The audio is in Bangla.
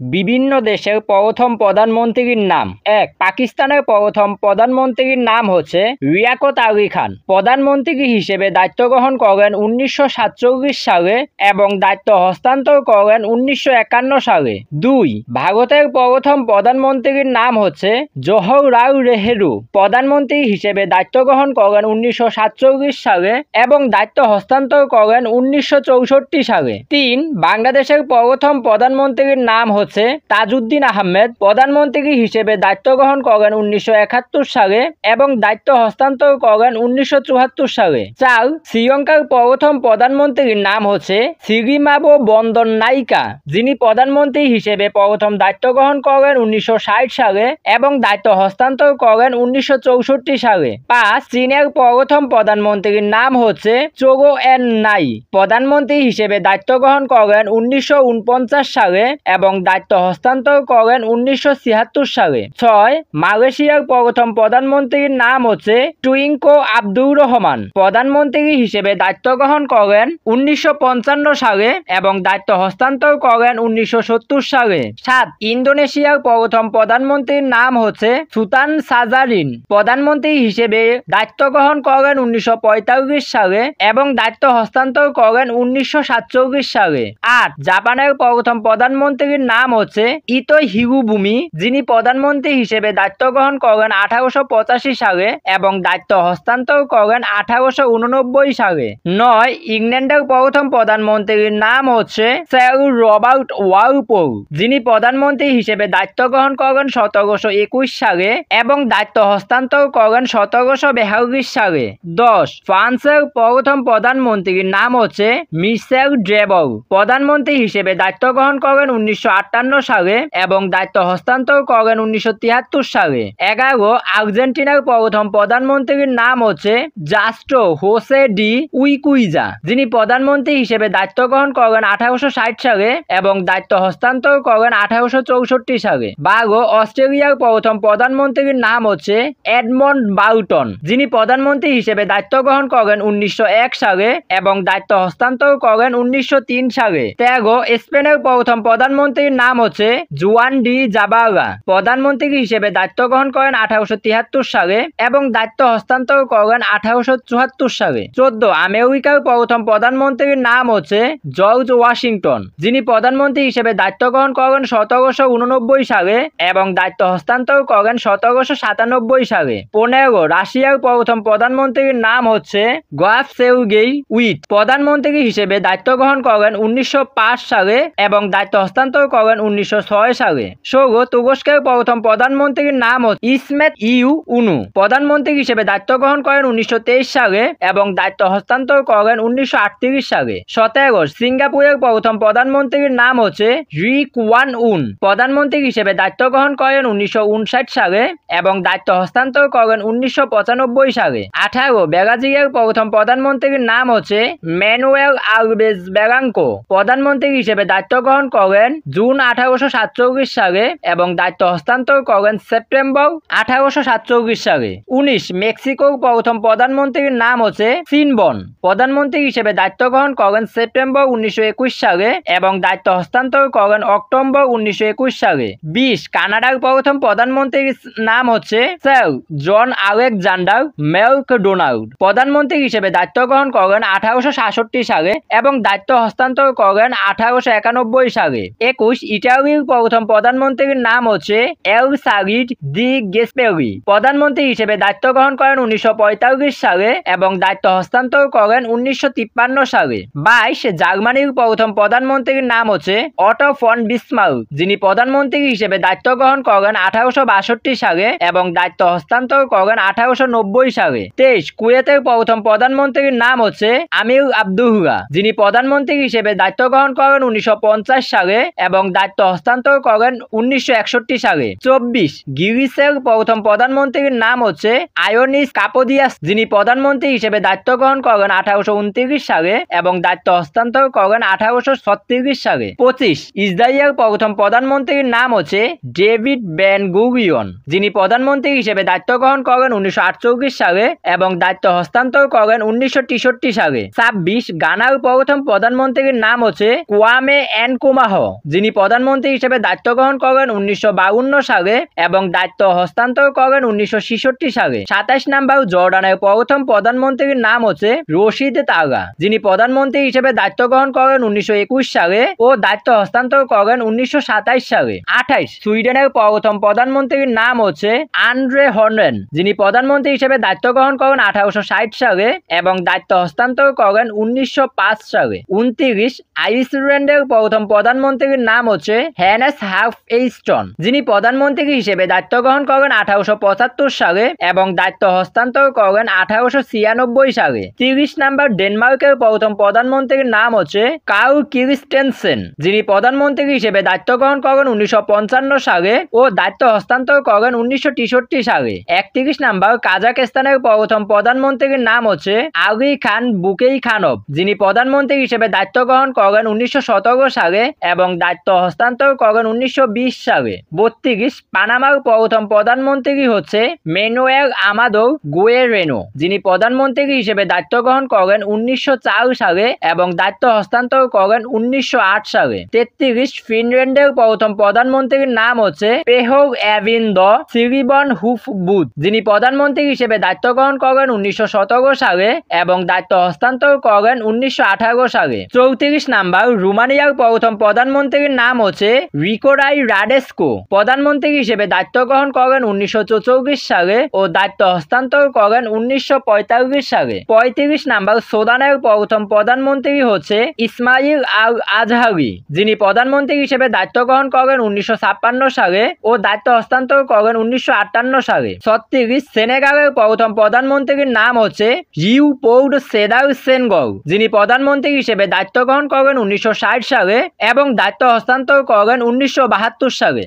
বিভিন্ন দেশের প্রথম প্রধানমন্ত্রীর নাম। ১. পাকিস্তানের প্রথম প্রধানমন্ত্রীর নাম হচ্ছে লিয়াকত আলী খান। প্রধানমন্ত্রী হিসেবে দায়িত্ব গ্রহণ করেন 1947 সালে এবং দায়িত্ব হস্তান্তর করেন 1951 সালে। ২. ভারতের প্রথম প্রধানমন্ত্রীর নাম হচ্ছে জওহরলাল নেহেরু। প্রধানমন্ত্রী হিসেবে দায়িত্ব গ্রহণ করেন 1947 সালে এবং দায়িত্ব হস্তান্তর করেন 1964 সালে। ৩. বাংলাদেশের প্রথম প্রধানমন্ত্রীর নাম হচ্ছে তাজউদ্দিন আহমেদ। প্রধানমন্ত্রী হিসেবে দায়িত্ব গ্রহণ করেন 1971 সালে এবং দায়িত্ব হস্তান্তর করেন 1974 সালে। ৪. শ্রীলঙ্কার প্রথম প্রধানমন্ত্রীর নাম হচ্ছে সিরিমাবো বন্দরনাইকা, যিনি প্রধানমন্ত্রী হিসেবে প্রথম দায়িত্ব গ্রহণ করেন 1960 সালে এবং দায়িত্ব হস্তান্তর করেন 1964 সালে। ৫. চীনের প্রথম প্রধানমন্ত্রীর নাম হচ্ছে চৌ এন নাই। প্রধানমন্ত্রী হিসেবে দায়িত্ব গ্রহণ করেন 1949 সালে এবং দায়িত্ব হস্তান্তর করেন 1976 সালে। ৬. মালয়েশিয়ার প্রথম প্রধানমন্ত্রীর নাম হচ্ছে টুইংকো আব্দুর রহমান। প্রধানমন্ত্রী হিসেবে দায়িত্ব গ্রহণ করেন 1955 সালে এবং দায়িত্ব হস্তান্তর করেন 1970 সালে। ৭. ইন্দোনেশিয়ার প্রথম প্রধানমন্ত্রীর নাম হচ্ছে সুলতান শাহজালাল। প্রধানমন্ত্রী হিসেবে দায়িত্ব গ্রহণ করেন 1945 সালে এবং দায়িত্ব হস্তান্তর করেন 1947 সালে। ৮. জাপানের প্রথম প্রধানমন্ত্রীর নাম হচ্ছে ইতো হিরোবুমি, যিনি প্রধানমন্ত্রী হিসেবে দায়িত্ব গ্রহণ করেন 1885 সালে এবং দায়িত্ব হস্তান্তর করেন 1889 সালে। ৯. ইংল্যান্ডের প্রথম প্রধানমন্ত্রীর নাম হচ্ছে স্যার রবার্ট ওয়ালপোল, যিনি প্রধানমন্ত্রী হিসেবে দায়িত্ব গ্রহণ করেন 1721 সালে এবং দায়িত্ব হস্তান্তর করেন 1742 সালে। ১০. ফ্রান্সের প্রথম প্রধানমন্ত্রীর নাম হচ্ছে মিশেল ড্রেবল। প্রধানমন্ত্রী হিসেবে দায়িত্ব গ্রহণ করেন 1958 সালে এবং দায়িত্ব হস্তান্তর করেন 1973 সালে। ১১. আর্জেন্টিনার প্রথম প্রধানমন্ত্রীর নাম হচ্ছে জাস্টো হোসে ডি উইকুইজা, যিনি প্রধানমন্ত্রী হিসেবে দায়িত্ব গ্রহণ করেন 1860 সালে এবং দায়িত্ব হস্তান্তর করেন 1864 সালে। ১২. অস্ট্রেলিয়ার প্রথম প্রধানমন্ত্রীর নাম হচ্ছে এডমন্ড বার্টন, যিনি প্রধানমন্ত্রী হিসেবে দায়িত্ব গ্রহণ করেন 1901 সালে এবং দায়িত্ব হস্তান্তর করেন 1903 সালে। ১৩. স্পেনের প্রথম প্রধানমন্ত্রীর নাম হচ্ছে জুয়ান ডি জাবালা। প্রধানমন্ত্রী হিসেবে দায়িত্ব গ্রহণ করেন 1873 সালে এবং দায়িত্ব হস্তান্তর করেন 1874 সালে। ১৪. আমেরিকার প্রথম প্রধানমন্ত্রীর নাম হচ্ছে জর্জ ওয়াশিংটন, যিনি প্রধানমন্ত্রী হিসেবে দায়িত্ব গ্রহণ করেন 1789 সালে এবং দায়িত্ব হস্তান্তর করেন 1797 সালে। ১৫. রাশিয়ার প্রথম প্রধানমন্ত্রীর নাম হচ্ছে গ্রাফ সের্গেই উইট। প্রধানমন্ত্রী হিসেবে দায়িত্ব গ্রহণ করেন 1905 সালে এবং দায়িত্ব হস্তান্তর করেন 1906 সালে। ১৬. তুরস্কের প্রথম প্রধানমন্ত্রীর নাম হচ্ছে ইসমেত ইউনু। প্রধানমন্ত্রী হিসেবে দায়িত্ব গ্রহণ করেন 1923 সালে এবং দায়িত্ব হস্তান্তর করেন 1938 সালে। ১৭. সিঙ্গাপুরের প্রথম প্রধানমন্ত্রীর নাম হচ্ছে রি কুয়ান উন। প্রধানমন্ত্রী হিসেবে দায়িত্ব গ্রহণ করেন 1959 সালে এবং দায়িত্ব হস্তান্তর করেন 1995 সালে। ১৮. ব্রাজিলের প্রথম প্রধানমন্ত্রীর নাম হচ্ছে ম্যানুয়েল আলভেজ ব্রাঙ্কো। প্রধানমন্ত্রী হিসেবে দায়িত্ব গ্রহণ করেন জুন 1847 সালে এবং দায়িত্ব হস্তান্তর করেন সেপ্টেম্বর 1847 সালে। ১৯. মেক্সিকোর প্রথম প্রধানমন্ত্রীর নাম হচ্ছে সিনবন। প্রধানমন্ত্রী হিসেবে দায়িত্ব গ্রহণ করেন সেপ্টেম্বর 1921 সালে এবং দায়িত্ব হস্তান্তর করেন অক্টোবর 1921 সালে। ২০. কানাডার প্রথম প্রধানমন্ত্রীর নাম হচ্ছে স্যার জন আলেকজান্ডার ম্যাকডোনাল্ড। প্রধানমন্ত্রী হিসেবে দায়িত্ব গ্রহণ করেন 1866 সালে এবং দায়িত্ব হস্তান্তর করেন 1891 সালে। ২১. ইটালির প্রথম প্রধানমন্ত্রীর নাম হচ্ছে এলসারিড দি গেসপেরি। প্রধানমন্ত্রী হিসেবে দায়িত্ব গ্রহণ করেন 1945 সালে এবং দায়িত্ব হস্তান্তর করেন 1953 সালে। ২২. জার্মানির প্রথম প্রধানমন্ত্রীর নাম হচ্ছে অটো ফন বিসমার্ক, যিনি প্রধানমন্ত্রী হিসেবে দায়িত্ব গ্রহণ করেন 1862 সালে এবং দায়িত্ব হস্তান্তর করেন 1890 সালে। ২৩. কুয়েতের প্রথম প্রধানমন্ত্রীর নাম হচ্ছে আমির আবদুল্লাহ, যিনি প্রধানমন্ত্রী হিসেবে দায়িত্ব গ্রহণ করেন 1950 সালে এবং দায়িত্ব হস্তান্তর করেন 1961 সালে। ২৪. গ্রিসের প্রথম প্রধানমন্ত্রীর নাম হচ্ছে আয়োনিস কাপোদিয়াস, যিনি প্রধানমন্ত্রী হিসেবে দায়িত্ব গ্রহণ করেন 1829 সালে এবং দায়িত্ব হস্তান্তর করেন 1836 সালে। ২৫. ইসরায়েলের প্রথম প্রধানমন্ত্রীর নাম হচ্ছে ডেভিড বেন গুরিয়ন, যিনি প্রধানমন্ত্রী হিসেবে দায়িত্ব গ্রহণ করেন 1948 সালে এবং দায়িত্ব হস্তান্তর করেন 1963 সালে। ২৬. গানার প্রথম প্রধানমন্ত্রীর নাম হচ্ছে কোয়ামে এনক্রুমাহ, যিনি প্রধানমন্ত্রী হিসেবে দায়িত্ব গ্রহণ করেন 1952 সালে এবং দায়িত্ব হস্তান্তর করেন 1966 সালে। 27 নম্বর জর্ডানের প্রথম প্রধানমন্ত্রীর নাম হচ্ছে রশিদ তালা, যিনি প্রধানমন্ত্রী হিসেবে দায়িত্ব গ্রহণ করেন 1921 সালে ও দায়িত্ব হস্তান্তর করেন 1927 সালে। 28 সুইডেনের প্রথম প্রধানমন্ত্রীর নাম হচ্ছে আন্দ্রে হর্নেন, যিনি প্রধানমন্ত্রী হিসেবে দায়িত্ব গ্রহণ করেন 1860 সালে এবং দায়িত্ব হস্তান্তর করেন 1905 সালে। 29 আইসল্যান্ডের প্রথম প্রধানমন্ত্রীর নাম হচ্ছে হ্যানেস হাফএইস্টন, যিনি প্রধানমন্ত্রী হিসেবে দায়িত্ব গ্রহণ করেন 1875 সালে এবং দায়িত্ব হস্তান্তর করেন 1896 সালে। 30 নম্বর ডেনমার্কের প্রথম প্রধানমন্ত্রীর নাম হচ্ছে কার্ল ক্রিস্টেনসেন, যিনি প্রধানমন্ত্রী হিসেবে দায়িত্ব গ্রহণ করেন 1955 সালে ও দায়িত্ব হস্তান্তর করেন 1963 সালে। 31 নম্বর কাজাখস্তানের প্রথম প্রধানমন্ত্রীর নাম হচ্ছে আলী খান বুকেইখানভ, যিনি প্রধানমন্ত্রী হিসেবে দায়িত্ব গ্রহণ করেন 1917 সালে এবং দায়িত্ব হস্তান্তর করেন 1920 সালে। 32 পানামার প্রথম প্রধানমন্ত্রী হচ্ছে ম্যানুয়েল আমাদো গুয়েরেনো, যিনি প্রধানমন্ত্রী হিসেবে দায়িত্ব গ্রহণ করেন 1904 সালে এবং দায়িত্ব হস্তান্তর করেন 1908 সালে। 33 ফিনল্যান্ডের প্রথম প্রধানমন্ত্রীর নাম হচ্ছে পেহো এভিন্দ সিরিবন হুফবুদ, যিনি প্রধানমন্ত্রী হিসেবে দায়িত্ব গ্রহণ করেন 1917 সালে এবং দায়িত্ব হস্তান্তর করেন 1918 সালে। 34 নাম্বার রোমানিয়ার প্রথম প্রধানমন্ত্রীর নাম হচ্ছে রিকোরাই রাডেস্কো, প্রধানমন্ত্রী হিসেবে দায়িত্ব গ্রহণ করেন 1944 সালে ও দায়িত্ব হস্তান্তর করেন 1945 সালে। 35 নাম্বার সুদানের প্রথম প্রধানমন্ত্রী হচ্ছে ইসমাইল আল আজহারি, যিনি প্রধানমন্ত্রী হিসেবে দায়িত্ব গ্রহণ করেন 1956 সালে ও দায়িত্ব হস্তান্তর করেন 1958 সালে। 36 সেনেগালের প্রথম প্রধানমন্ত্রীর নাম হচ্ছে লিওপোল্ড সেদার সেনগর, যিনি প্রধানমন্ত্রী হিসেবে দায়িত্ব গ্রহণ করেন 1960 সালে এবং দায়িত্ব হস্তান্তর করেন 1972 সালে।